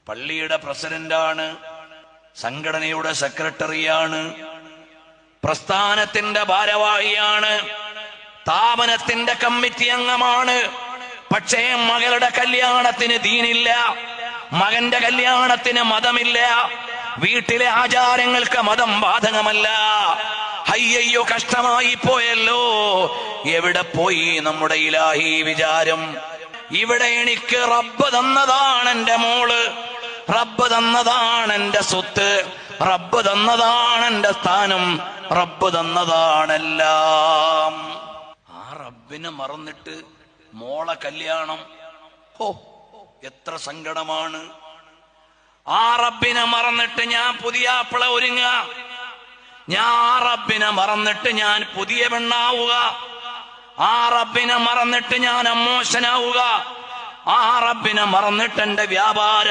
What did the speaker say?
പള്ളിയുടെ പ്രസിഡന്റാണ്, സംഘടനയുടെ സെക്രട്ടറിയാണ്, പ്രസ്ഥാനത്തിന്റെ ഭാരവാഹിയാണ്, സ്ഥാപനത്തിന്റെ കമ്മിറ്റി അംഗമാണ്. പക്ഷേ മകളുടെ കല്യാണത്തിന് ദീനില്ല, മകന്റെ കല്യാണത്തിന് മതമില്ല, വീട്ടിലെ ആചാരങ്ങൾക്ക് മതം ബാധകമല്ല. അയ്യോ, കഷ്ടമായി പോയല്ലോ. എവിടെ പോയി നമ്മുടെ ഇലാഹി വിചാരം? ഇവിടെ എനിക്ക് റബ്ബ് തന്നതാണ് എന്റെ മോള്, റബ്ബ് തന്നതാണ് എന്റെ സ്വത്ത്, റബ്ബ് തന്നതാണ് എന്റെ സ്ഥാനം, റബ്ബ് തന്നതാണെല്ലാം. ആ റബ്ബിനെ മറന്നിട്ട് മോളെ കല്യാണം, എത്ര സങ്കടമാണ്. ആ റബ്ബിനെ മറന്നിട്ട് ഞാൻ പുതിയാപ്പിള ഒരുങ്ങ, ഞാൻ ആ റബ്ബിനെ മറന്നിട്ട് ഞാൻ പുതിയ പെണ്ണാവുക, ആ റബ്ബിനെ മറന്നിട്ട് ഞാൻ അമ്മോശനാവുക, ആ റബ്ബിനെ മറന്നിട്ട് എന്റെ വ്യാപാര